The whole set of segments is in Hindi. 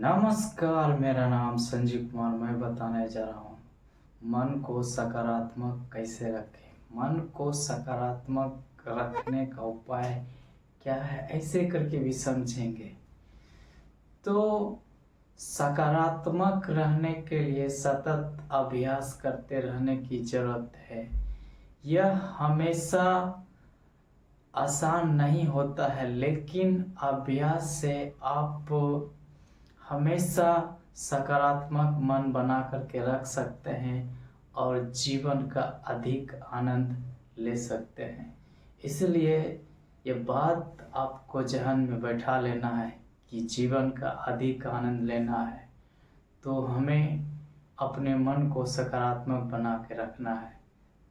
नमस्कार, मेरा नाम संजीव कुमार। मैं बताने जा रहा हूँ मन को सकारात्मक कैसे रखें। मन को सकारात्मक रखने का उपाय क्या है, ऐसे करके भी समझेंगे। तो सकारात्मक रहने के लिए सतत अभ्यास करते रहने की जरूरत है। यह हमेशा आसान नहीं होता है, लेकिन अभ्यास से आप हमेशा सकारात्मक मन बना करके रख सकते हैं और जीवन का अधिक आनंद ले सकते हैं। इसलिए ये बात आपको जहन में बैठा लेना है कि जीवन का अधिक आनंद लेना है तो हमें अपने मन को सकारात्मक बना के रखना है,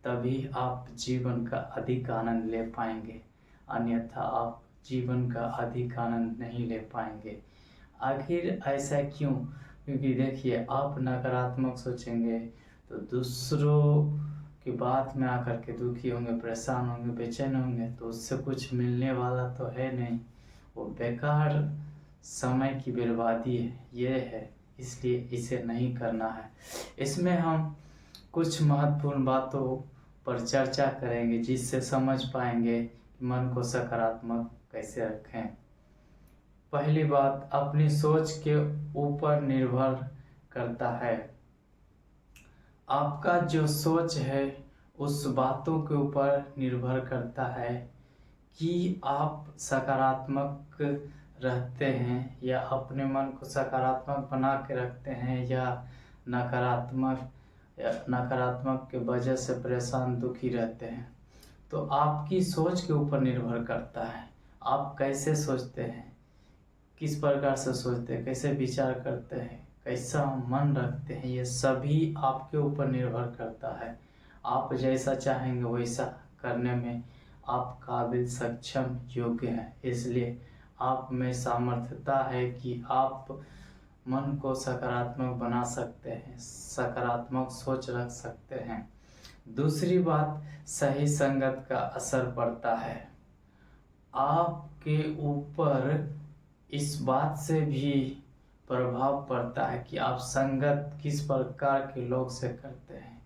तभी आप जीवन का अधिक आनंद ले पाएंगे। अन्यथा आप जीवन का अधिक आनंद नहीं ले पाएंगे। आखिर ऐसा क्यों? क्योंकि देखिए, आप नकारात्मक सोचेंगे तो दूसरों की बात में आकर के दुखी होंगे, परेशान होंगे, बेचैन होंगे, तो उससे कुछ मिलने वाला तो है नहीं। वो बेकार समय की बर्बादी है, ये है। इसलिए इसे नहीं करना है। इसमें हम कुछ महत्वपूर्ण बातों पर चर्चा करेंगे जिससे समझ पाएंगे कि मन को सकारात्मक कैसे रखें। पहली बात, अपनी सोच के ऊपर निर्भर करता है। आपका जो सोच है उस बातों के ऊपर निर्भर करता है कि आप सकारात्मक रहते हैं या अपने मन को सकारात्मक बना के रखते हैं या नकारात्मक के वजह से परेशान दुखी रहते हैं। तो आपकी सोच के ऊपर निर्भर करता है। आप कैसे सोचते हैं, किस प्रकार से सोचते हैं, कैसे विचार करते हैं, कैसा मन रखते हैं, ये सभी आपके ऊपर निर्भर करता है। आप जैसा चाहेंगे वैसा करने में आप काबिल, सक्षम, योग्य हैं। इसलिए आप में सामर्थ्यता है कि आप मन को सकारात्मक बना सकते हैं, सकारात्मक सोच रख सकते हैं। दूसरी बात, सही संगत का असर पड़ता है। आपके ऊपर इस बात से भी प्रभाव पड़ता है कि आप संगत किस प्रकार के लोग से करते हैं।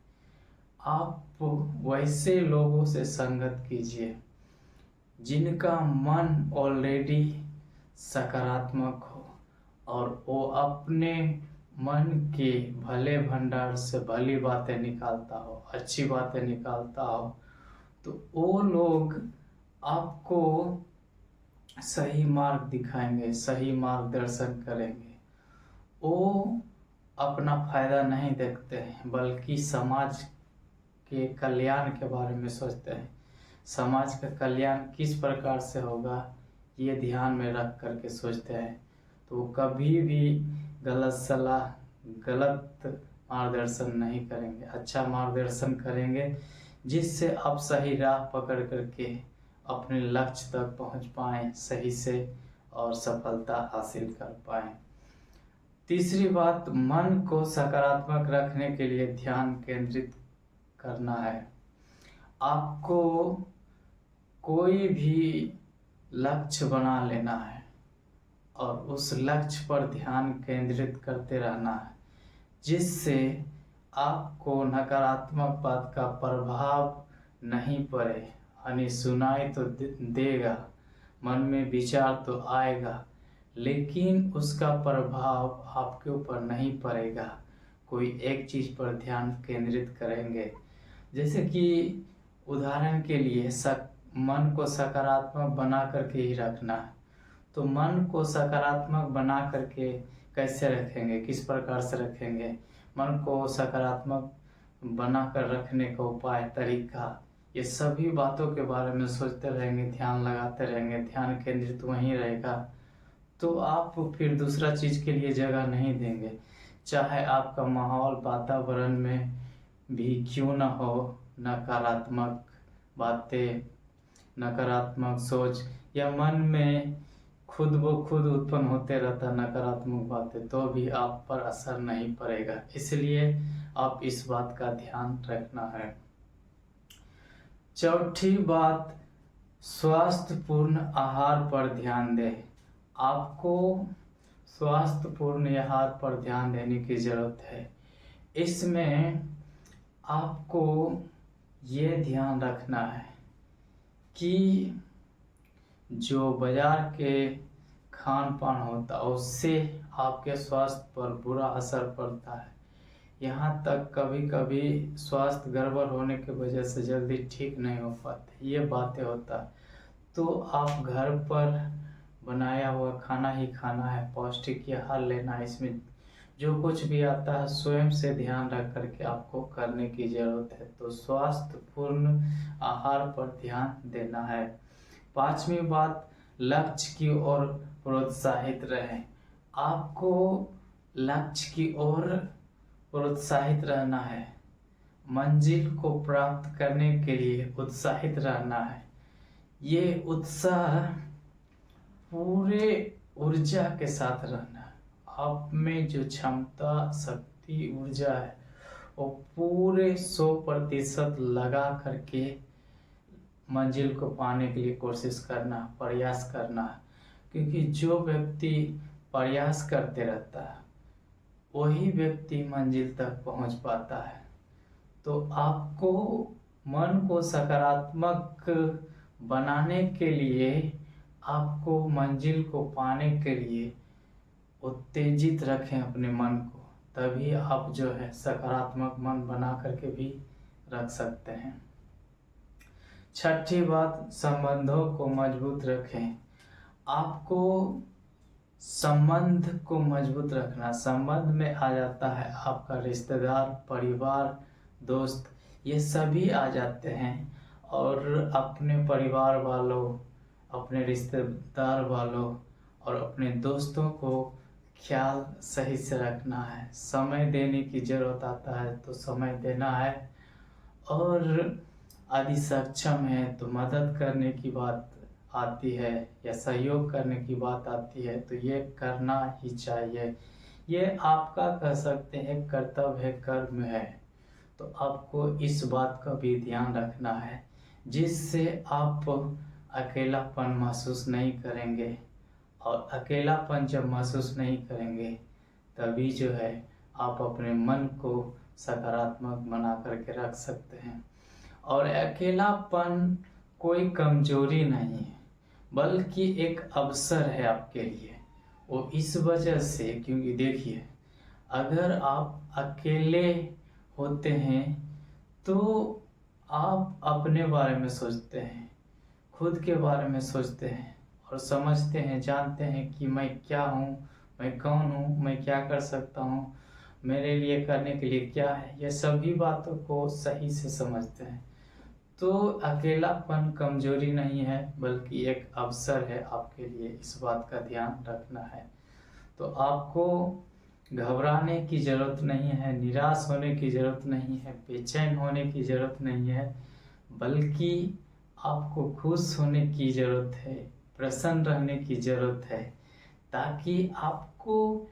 आप वैसे लोगों से संगत कीजिए जिनका मन ऑलरेडी सकारात्मक हो और वो अपने मन के भले भंडार से भली बातें निकालता हो, अच्छी बातें निकालता हो। तो वो लोग आपको सही मार्ग दिखाएंगे, सही मार्गदर्शन करेंगे। वो अपना फायदा नहीं देखते हैं बल्कि समाज के कल्याण के बारे में सोचते हैं। समाज का कल्याण किस प्रकार से होगा ये ध्यान में रख करके सोचते हैं। तो वो कभी भी गलत सलाह, गलत मार्गदर्शन नहीं करेंगे, अच्छा मार्गदर्शन करेंगे जिससे आप सही राह पकड़ करके अपने लक्ष्य तक पहुंच पाएं सही से और सफलता हासिल कर पाएं। तीसरी बात, मन को सकारात्मक रखने के लिए ध्यान केंद्रित करना है। आपको कोई भी लक्ष्य बना लेना है और उस लक्ष्य पर ध्यान केंद्रित करते रहना है जिससे आपको नकारात्मक बात का प्रभाव नहीं पड़े। यानी सुनाई तो देगा, मन में विचार तो आएगा, लेकिन उसका प्रभाव आपके ऊपर नहीं पड़ेगा। कोई एक चीज़ पर ध्यान केंद्रित करेंगे। जैसे कि उदाहरण के लिए मन को सकारात्मक बना करके ही रखना है। तो मन को सकारात्मक बना करके कैसे रखेंगे, किस प्रकार से रखेंगे? मन को सकारात्मक बना कर रखने का उपाय, तरीका, ये सभी बातों के बारे में सोचते रहेंगे, ध्यान लगाते रहेंगे, ध्यान केंद्रित वहीं रहेगा तो आप फिर दूसरा चीज़ के लिए जगह नहीं देंगे। चाहे आपका माहौल, वातावरण में भी क्यों ना हो, नकारात्मक बातें, नकारात्मक सोच या मन में खुद ब खुद उत्पन्न होते रहता नकारात्मक बातें, तो भी आप पर असर नहीं पड़ेगा। इसलिए आप इस बात का ध्यान रखना है। चौथी बात, स्वास्थ्यपूर्ण आहार पर ध्यान दें। आपको स्वास्थ्यपूर्ण आहार पर ध्यान देने की ज़रूरत है। इसमें आपको ये ध्यान रखना है कि जो बाज़ार के खान पान होता है उससे आपके स्वास्थ्य पर बुरा असर पड़ता है। यहाँ तक कभी कभी स्वास्थ्य गड़बड़ होने की वजह से जल्दी ठीक नहीं हो पाते, ये बातें होता है। तो आप घर पर बनाया हुआ खाना ही खाना है, पौष्टिक आहार लेना है। इसमें जो कुछ भी आता है स्वयं से ध्यान रख करके आपको करने की ज़रूरत है। तो स्वास्थ्यपूर्ण आहार पर ध्यान देना है। 5वीं बात, लक्ष्य की ओर प्रोत्साहित रहें। आपको लक्ष्य की ओर प्रोत्साहित रहना है, मंजिल को प्राप्त करने के लिए उत्साहित रहना है। ये उत्साह पूरे ऊर्जा के साथ रहना है। आप में जो क्षमता, शक्ति, ऊर्जा है वो पूरे 100% लगा करके मंजिल को पाने के लिए कोशिश करना, प्रयास करना है। क्योंकि जो व्यक्ति प्रयास करते रहता है वही व्यक्ति मंजिल तक पहुंच पाता है। तो आपको मन को सकारात्मक बनाने के लिए, आपको मंजिल को पाने के लिए उत्तेजित रखें अपने मन को, तभी आप जो है सकारात्मक मन बना करके भी रख सकते हैं। 6ठी बात, संबंधों को मजबूत रखें। आपको संबंध को मजबूत रखना, संबंध में आ जाता है आपका रिश्तेदार, परिवार, दोस्त, ये सभी आ जाते हैं। और अपने परिवार वालों, अपने रिश्तेदार वालों और अपने दोस्तों को ख्याल सही से रखना है। समय देने की ज़रूरत आता है तो समय देना है। और यदि सक्षम है तो मदद करने की बात आती है या सहयोग करने की बात आती है तो ये करना ही चाहिए। ये आपका कह सकते हैं कर्तव्य है, कर्म है। तो आपको इस बात का भी ध्यान रखना है जिससे आप अकेलापन महसूस नहीं करेंगे। और अकेलापन जब महसूस नहीं करेंगे तभी जो है आप अपने मन को सकारात्मक बना करके रख सकते हैं। और अकेलापन कोई कमजोरी नहीं है बल्कि एक अवसर है आपके लिए। वो इस वजह से, क्योंकि देखिए अगर आप अकेले होते हैं तो आप अपने बारे में सोचते हैं, खुद के बारे में सोचते हैं और समझते हैं, जानते हैं कि मैं क्या हूँ, मैं कौन हूँ, मैं क्या कर सकता हूँ, मेरे लिए करने के लिए क्या है, ये सभी बातों को सही से समझते हैं। तो अकेलापन कमजोरी नहीं है बल्कि एक अवसर है आपके लिए, इस बात का ध्यान रखना है। तो आपको घबराने की ज़रूरत नहीं है, निराश होने की ज़रूरत नहीं है, बेचैन होने की ज़रूरत नहीं है, बल्कि आपको खुश होने की ज़रूरत है, प्रसन्न रहने की ज़रूरत है, ताकि आपको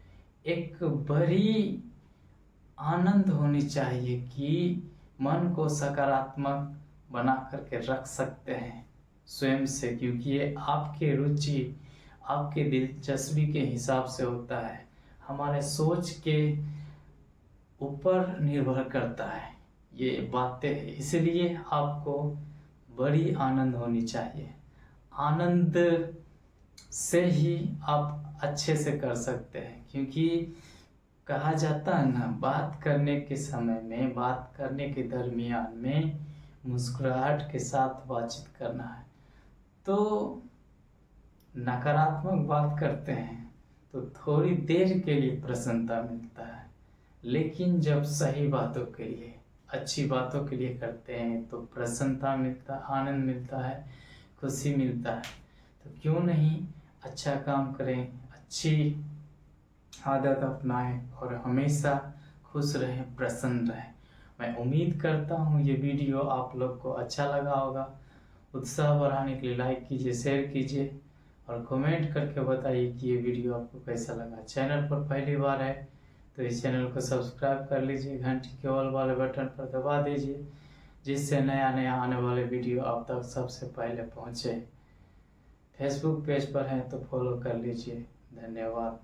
एक बड़ी आनंद होनी चाहिए कि मन को सकारात्मक बना करके रख सकते हैं स्वयं से। क्योंकि ये आपके रुचि, आपके दिलचस्पी के हिसाब से होता है, हमारे सोच के ऊपर निर्भर करता है ये बातें। इसलिए आपको बड़ी आनंद होनी चाहिए। आनंद से ही आप अच्छे से कर सकते हैं। क्योंकि कहा जाता है ना, बात करने के समय में, बात करने के दरमियान में मुस्कुराहट के साथ बातचीत करना है। तो नकारात्मक बात करते हैं तो थोड़ी देर के लिए प्रसन्नता मिलता है, लेकिन जब सही बातों के लिए, अच्छी बातों के लिए करते हैं तो प्रसन्नता मिलता, आनंद मिलता है, खुशी मिलता है। तो क्यों नहीं अच्छा काम करें, अच्छी आदत अपनाएं और हमेशा खुश रहें, प्रसन्न रहें। मैं उम्मीद करता हूँ ये वीडियो आप लोग को अच्छा लगा होगा। उत्साह बढ़ाने के लिए लाइक कीजिए, शेयर कीजिए और कमेंट करके बताइए कि ये वीडियो आपको कैसा लगा। चैनल पर पहली बार है तो इस चैनल को सब्सक्राइब कर लीजिए, घंटी के ऑल वाले बटन पर दबा दीजिए, जिससे नया नया आने वाले वीडियो आप तक सबसे पहले पहुँचे। फेसबुक पेज पर हैं तो फॉलो कर लीजिए। धन्यवाद।